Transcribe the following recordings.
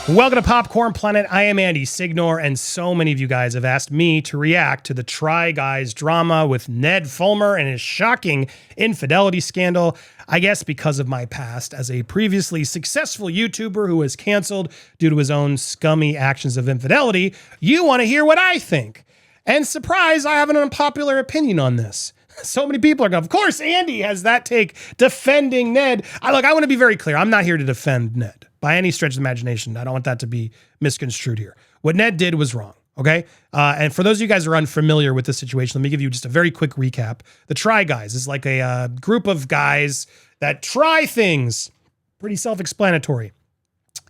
Welcome to Popcorn Planet. I am Andy Signor, and so many of you guys have asked me to react to the Try Guys drama with Ned Fulmer and his shocking infidelity scandal. I guess because of my past as a previously successful YouTuber who was canceled due to his own scummy actions of infidelity, you want to hear what I think. And surprise, I have an unpopular opinion on this. So many people are going, of course, Andy has that take defending Ned. I want to be very clear. I'm not here to defend Ned by any stretch of the imagination. I don't want that to be misconstrued here. What Ned did was wrong, okay? And for those of you guys who are unfamiliar with this situation, let me give you just a very quick recap. The Try Guys is like a group of guys that try things. Pretty self-explanatory.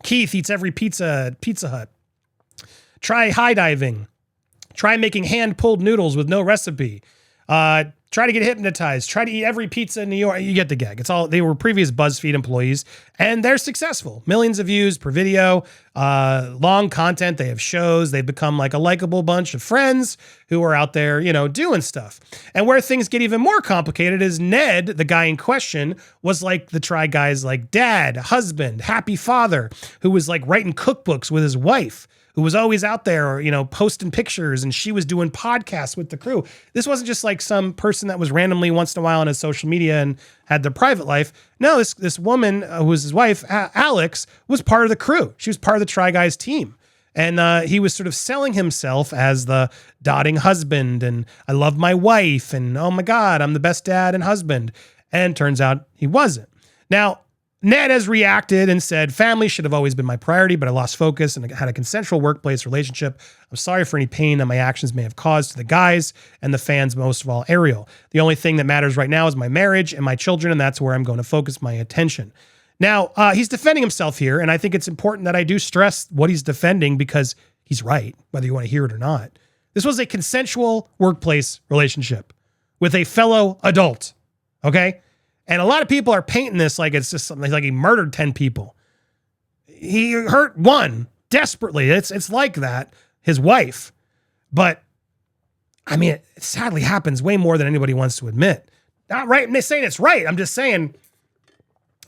Keith eats every pizza at Pizza Hut. Try high diving. Try making hand-pulled noodles with no recipe. Try to get hypnotized. Try to eat every pizza in New York. You get the gag. It's all, they were previous Buzzfeed employees, and they're successful. Millions of views per video, long content. They have shows. They've become like a likable bunch of friends who are out there, you know, doing stuff. And where things get even more complicated is Ned, the guy in question, was like the Try Guys, like dad, husband, happy father, who was like writing cookbooks with his wife, who was always out there, you know, posting pictures, and she was doing podcasts with the crew. This wasn't just like some person that was randomly once in a while on his social media and had their private life. No, this woman who was his wife, Alex, was part of the crew. She was part of the Try Guys team. And he was sort of selling himself as the doting husband, and I love my wife, and oh my God, I'm the best dad and husband. And turns out he wasn't. Now, Ned has reacted and said, family should have always been my priority, but I lost focus and I had a consensual workplace relationship. I'm sorry for any pain that my actions may have caused to the guys and the fans, most of all, Ariel. The only thing that matters right now is my marriage and my children, and that's where I'm going to focus my attention. Now, he's defending himself here, and I think it's important that I do stress what he's defending because he's right, whether you want to hear it or not. This was a consensual workplace relationship with a fellow adult, okay? And a lot of people are painting this like it's just something like he murdered 10 people. He hurt one desperately. It's like that, his wife. But I mean, it sadly happens way more than anybody wants to admit. Not right. I'm not saying it's right. I'm just saying,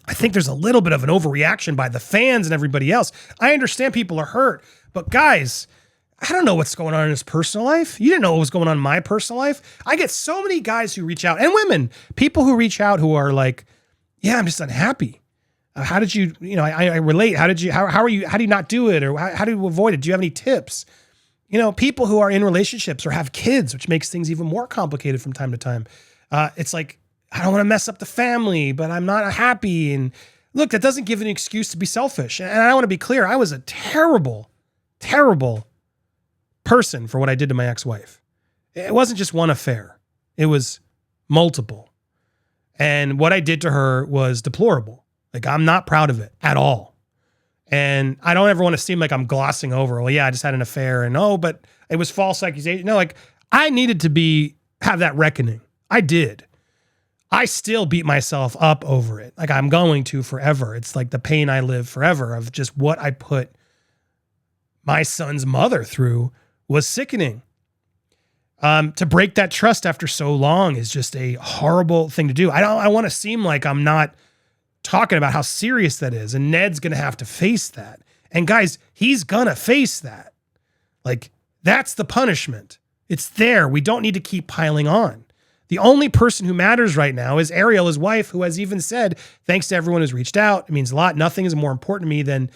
I think there's a little bit of an overreaction by the fans and everybody else. I understand people are hurt, but guys, I don't know what's going on in his personal life. You didn't know what was going on in my personal life. I get so many guys who reach out, and women, people who reach out who are like, yeah, I'm just unhappy. How did you, I relate. How do you not do it? Or how do you avoid it? Do you have any tips? You know, people who are in relationships or have kids, which makes things even more complicated from time to time. It's like, I don't want to mess up the family, but I'm not happy. And look, that doesn't give an excuse to be selfish. And I want to be clear. I was a terrible, terrible person for what I did to my ex-wife. It wasn't just one affair. It was multiple. And what I did to her was deplorable. Like, I'm not proud of it at all. And I don't ever want to seem like I'm glossing over, well, yeah, I just had an affair and but it was false accusation. No, like I needed to have that reckoning. I did. I still beat myself up over it. Like I'm going to forever. It's like the pain I live forever of just what I put my son's mother through was sickening. To break that trust after so long is just a horrible thing to do. I want to seem like I'm not talking about how serious that is, and Ned's going to have to face that. And guys, he's going to face that. Like, that's the punishment. It's there. We don't need to keep piling on. The only person who matters right now is Ariel, his wife, who has even said, thanks to everyone who's reached out. It means a lot. Nothing is more important to me than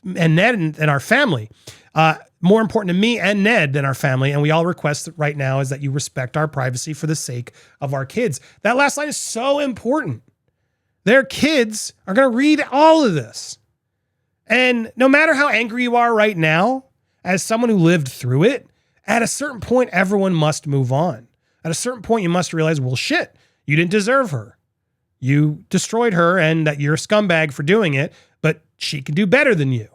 Ned and our family. More important to me and Ned than our family. And we all request right now is that you respect our privacy for the sake of our kids. That last line is so important. Their kids are going to read all of this. And no matter how angry you are right now, as someone who lived through it, at a certain point, everyone must move on. At a certain point, you must realize, well, shit, you didn't deserve her. You destroyed her and that you're a scumbag for doing it, but she can do better than you.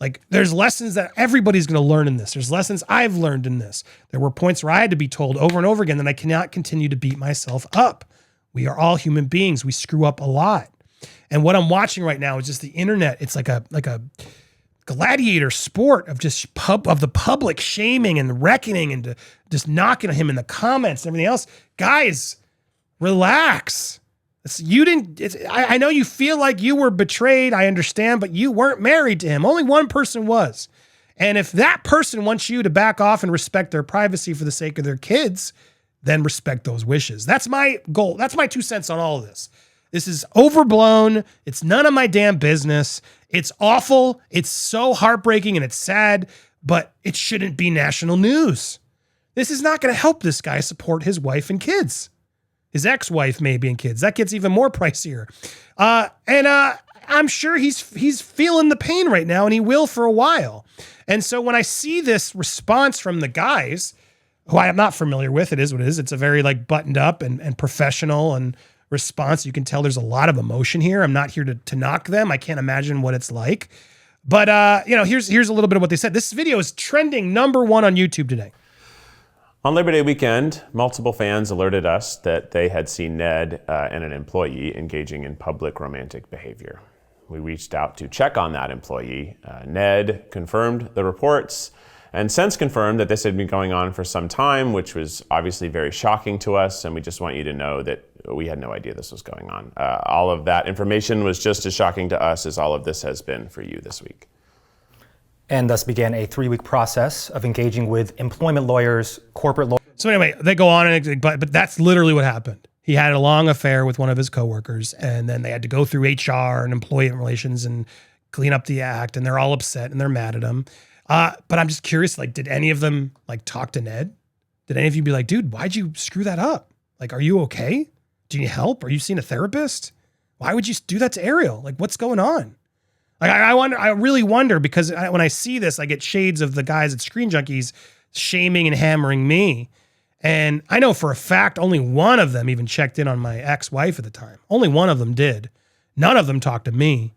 Like, there's lessons that everybody's going to learn in this. There's lessons I've learned in this. There were points where I had to be told over and over again that I cannot continue to beat myself up. We are all human beings. We screw up a lot. And what I'm watching right now is just the internet. It's like a gladiator sport of just of the public shaming and reckoning and just knocking him in the comments and everything else. Guys, relax. You didn't, I know you feel like you were betrayed. I understand, but you weren't married to him. Only one person was. And if that person wants you to back off and respect their privacy for the sake of their kids, then respect those wishes. That's my goal. That's my 2 cents on all of this. This is overblown. It's none of my damn business. It's awful. It's so heartbreaking and it's sad, but it shouldn't be national news. This is not going to help this guy support his wife and kids. His ex-wife maybe and kids. That gets even more pricier. I'm sure he's feeling the pain right now, and he will for a while. And so when I see this response from the guys, who I am not familiar with, it is what it is. It's a very like buttoned up and professional and response. You can tell there's a lot of emotion here. I'm not here to knock them. I can't imagine what it's like. But here's a little bit of what they said. This video is trending #1 on YouTube today. On Labor Day weekend, multiple fans alerted us that they had seen Ned and an employee engaging in public romantic behavior. We reached out to check on that employee. Ned confirmed the reports and since confirmed that this had been going on for some time, which was obviously very shocking to us, and we just want you to know that we had no idea this was going on. All of that information was just as shocking to us as all of this has been for you this week. And thus began a 3-week process of engaging with employment lawyers, corporate lawyers. So anyway, they go on, but that's literally what happened. He had a long affair with one of his coworkers, and then they had to go through HR and employee relations and clean up the act, and they're all upset and they're mad at him. But I'm just curious, like, did any of them like talk to Ned? Did any of you be like, dude, why'd you screw that up? Like, are you okay? Do you need help? Are you seeing a therapist? Why would you do that to Ariel? Like, what's going on? Like, I really wonder, because when I see this, I get shades of the guys at Screen Junkies shaming and hammering me. And I know for a fact, only one of them even checked in on my ex-wife at the time. Only one of them did. None of them talked to me.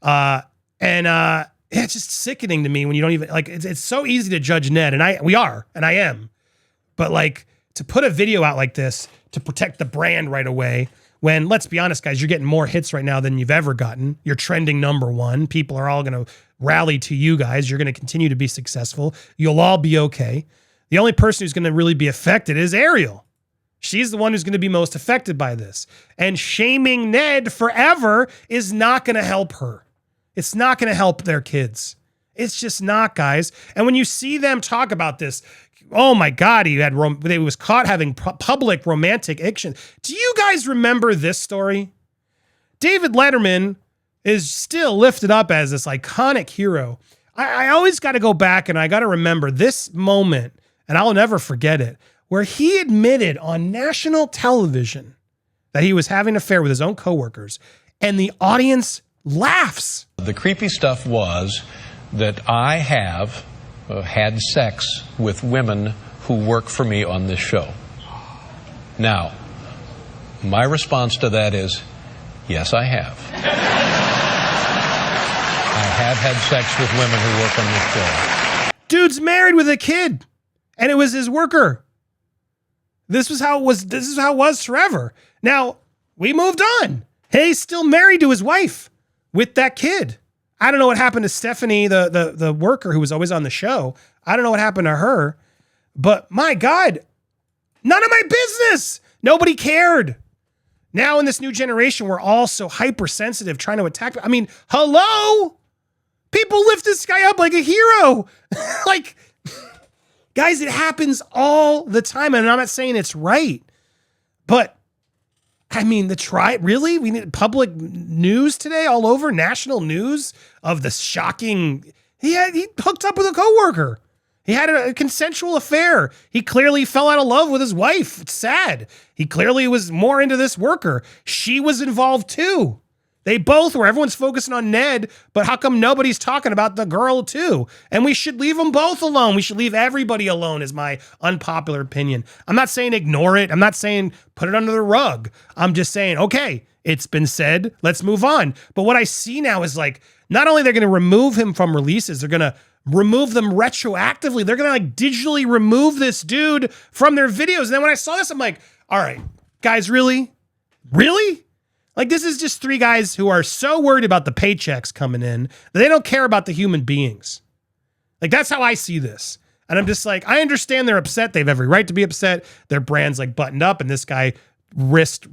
It's just sickening to me when you don't even, like, it's so easy to judge Ned, and I am. But like, to put a video out like this to protect the brand right away, when, let's be honest, guys, you're getting more hits right now than you've ever gotten. You're trending #1. People are all going to rally to you guys. You're going to continue to be successful. You'll all be okay. The only person who's going to really be affected is Ariel. She's the one who's going to be most affected by this. And shaming Ned forever is not going to help her. It's not going to help their kids. It's just not, guys. And when you see them talk about this, oh my God, he was caught having public romantic action. Do you guys remember this story? David Letterman is still lifted up as this iconic hero. I always got to go back and I got to remember this moment, and I'll never forget it, where he admitted on national television that he was having an affair with his own coworkers, and the audience laughs. The creepy stuff was that I have had sex with women who work for me on this show. Now, my response to that is, yes, I have. I have had sex with women who work on this show. Dude's married with a kid, and it was his worker. This is how it was forever. Now, we moved on. He's still married to his wife with that kid. I don't know what happened to Stephanie, the worker who was always on the show. I don't know what happened to her, but my God, none of my business. Nobody cared. Now in this new generation, we're all so hypersensitive trying to attack. I mean, hello? People lift this guy up like a hero. Like, guys, it happens all the time. And I'm not saying it's right, but I mean, really? We need public news today all over, national news of the shocking, he hooked up with a coworker. He had a consensual affair. He clearly fell out of love with his wife. It's sad. He clearly was more into this worker. She was involved too. They both were. Everyone's focusing on Ned, but how come nobody's talking about the girl too? And we should leave them both alone. We should leave everybody alone, is my unpopular opinion. I'm not saying ignore it. I'm not saying put it under the rug. I'm just saying, okay, it's been said. Let's move on. But what I see now is like, not only they're going to remove him from releases, they're going to remove them retroactively. They're going to like digitally remove this dude from their videos. And then when I saw this, I'm like, all right, guys, really? Really? Like, this is just three guys who are so worried about the paychecks coming in that they don't care about the human beings. Like, that's how I see this. And I'm just like, I understand they're upset. They have every right to be upset. Their brand's like buttoned up, and this guy risk,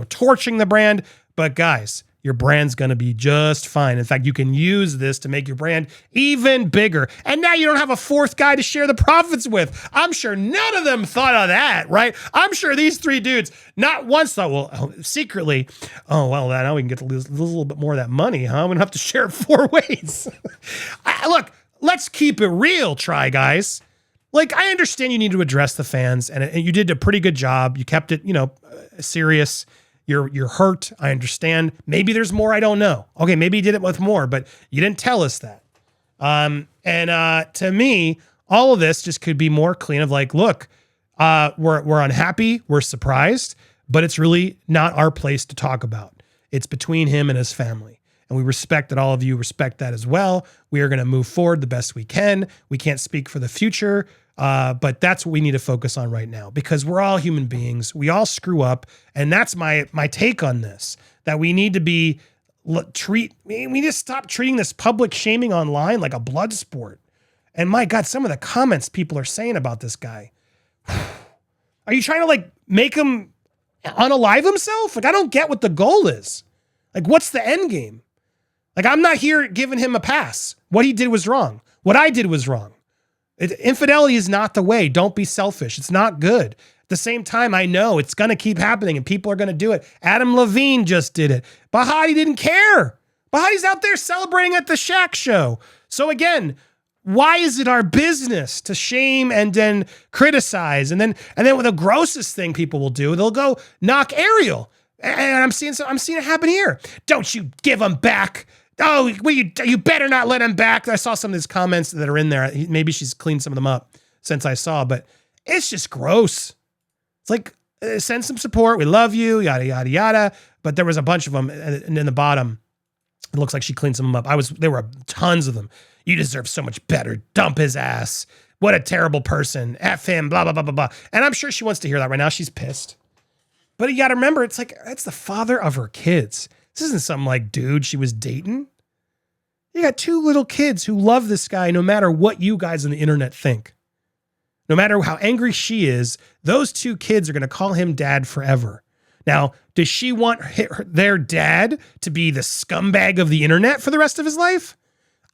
torching the brand. But guys, your brand's going to be just fine. In fact, you can use this to make your brand even bigger. And now you don't have a fourth guy to share the profits with. I'm sure none of them thought of that, right? I'm sure these three dudes not once thought, well, secretly, now we can get to lose a little bit more of that money, huh? I'm going to have to share it 4 ways. Look, let's keep it real, Try Guys. Like, I understand you need to address the fans, and you did a pretty good job. You kept it, serious. You're hurt. I understand. Maybe there's more. I don't know. Okay, maybe you did it with more, but you didn't tell us that. To me, all of this just could be more clean of like, look, we're unhappy. We're surprised, but it's really not our place to talk about. It's between him and his family. And we respect that all of you respect that as well. We are going to move forward the best we can. We can't speak for the future, but that's what we need to focus on right now because we're all human beings. We all screw up. And that's my take on this, that we need to we need to stop treating this public shaming online like a blood sport. And my God, some of the comments people are saying about this guy. Are you trying to make him unalive himself? I don't get what the goal is. What's the end game? I'm not here giving him a pass. What he did was wrong. What I did was wrong. Infidelity is not the way. Don't be selfish. It's not good. At the same time, I know it's going to keep happening and people are going to do it. Adam Levine just did it. Bahati didn't care. Bahati's out there celebrating at the Shaq show. So again, why is it our business to shame and then criticize? And then with the grossest thing people will do, they'll go knock Ariel. And I'm seeing it happen here. Don't you give him back. Oh, you better not let him back. I saw some of these comments that are in there. Maybe she's cleaned some of them up since I saw, but it's just gross. It's send some support. We love you, yada, yada, yada. But there was a bunch of them. And in the bottom, it looks like she cleaned some of them up. There were tons of them. You deserve so much better. Dump his ass. What a terrible person. F him, blah, blah, blah, blah, blah. And I'm sure she wants to hear that right now. She's pissed. But you got to remember, it's the father of her kids. This isn't some dude she was dating. You got 2 little kids who love this guy no matter what you guys on the internet think. No matter how angry she is, those 2 kids are going to call him dad forever. Now, does she want their dad to be the scumbag of the internet for the rest of his life?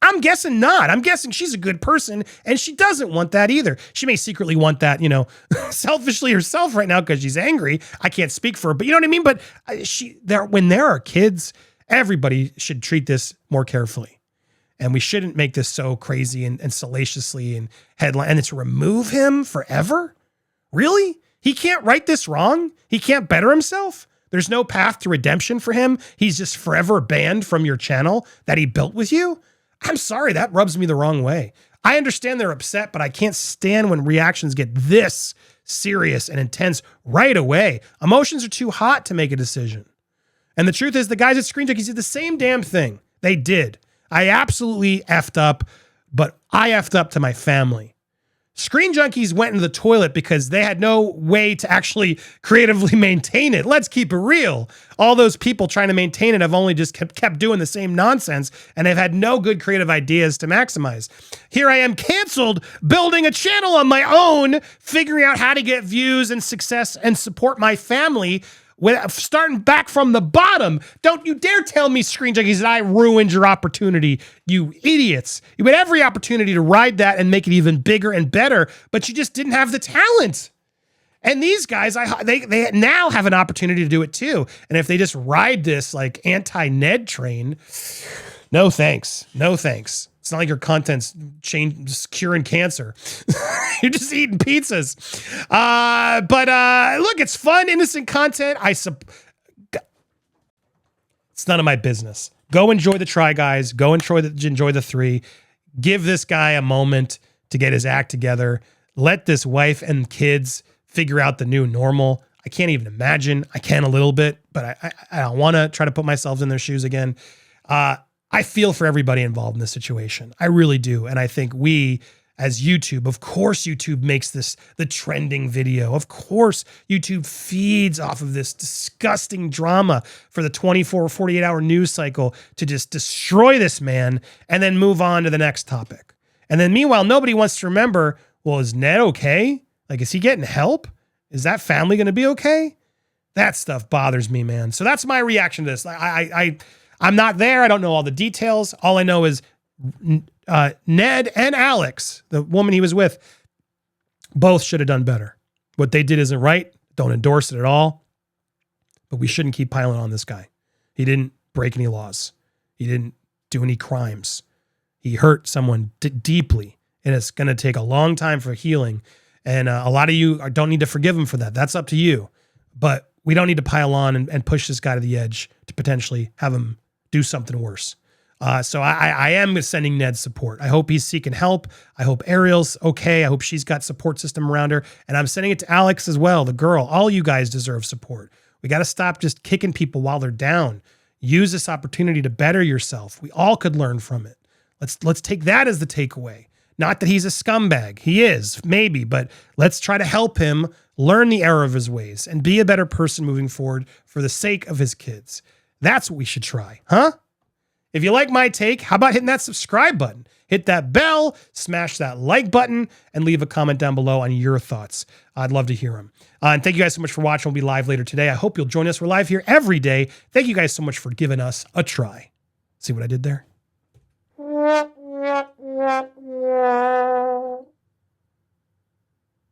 I'm guessing not. I'm guessing she's a good person and she doesn't want that either. She may secretly want that, selfishly herself right now because she's angry. I can't speak for her, but you know what I mean? But when there are kids, everybody should treat this more carefully. And we shouldn't make this so crazy and salaciously and headline. And it's remove him forever? Really? He can't right this wrong? He can't better himself? There's no path to redemption for him? He's just forever banned from your channel that he built with you? I'm sorry, that rubs me the wrong way. I understand they're upset, but I can't stand when reactions get this serious and intense right away. Emotions are too hot to make a decision. And the truth is, the guys at Screen Junkies did the same damn thing. They did. I absolutely effed up, but I effed up to my family. Screen Junkies went into the toilet because they had no way to actually creatively maintain it. Let's keep it real. All those people trying to maintain it have only just kept doing the same nonsense, and they've had no good creative ideas to maximize. Here I am canceled, building a channel on my own, figuring out how to get views and success and support my family, starting back from the bottom. Don't you dare tell me, Screen Junkies, that I ruined your opportunity, you idiots. You had every opportunity to ride that and make it even bigger and better, but you just didn't have the talent. And these guys, they now have an opportunity to do it too. And if they just ride this anti-Ned train, no thanks. No thanks. It's not like your content's just curing cancer. You're just eating pizzas. But look, it's fun, innocent content. It's none of my business. Go enjoy the Try Guys. Go enjoy the 3. Give this guy a moment to get his act together. Let this wife and kids figure out the new normal. I can't even imagine. I can a little bit, but I don't want to try to put myself in their shoes again. I feel for everybody involved in this situation. I really do. And I think we, as YouTube, of course YouTube makes this the trending video. Of course YouTube feeds off of this disgusting drama for the 24 or 48-hour news cycle to just destroy this man and then move on to the next topic. And then meanwhile, nobody wants to remember, well, is Ned okay? Is he getting help? Is that family going to be okay? That stuff bothers me, man. So that's my reaction to this. I'm not there. I don't know all the details. All I know is Ned and Alex, the woman he was with, both should have done better. What they did isn't right. Don't endorse it at all. But we shouldn't keep piling on this guy. He didn't break any laws. He didn't do any crimes. He hurt someone deeply, and it's going to take a long time for healing. And a lot of you don't need to forgive him for that. That's up to you. But we don't need to pile on and push this guy to the edge to potentially have him do something worse. So I am sending Ned support. I hope he's seeking help. I hope Ariel's okay. I hope she's got support system around her. And I'm sending it to Alex as well, the girl. All you guys deserve support. We got to stop just kicking people while they're down. Use this opportunity to better yourself. We all could learn from it. Let's take that as the takeaway. Not that he's a scumbag. He is, maybe, but let's try to help him learn the error of his ways and be a better person moving forward for the sake of his kids. That's what we should try, huh? If you like my take, how about hitting that subscribe button? Hit that bell, smash that like button, and leave a comment down below on your thoughts. I'd love to hear them. And thank you guys so much for watching. We'll be live later today. I hope you'll join us. We're live here every day. Thank you guys so much for giving us a try. See what I did there?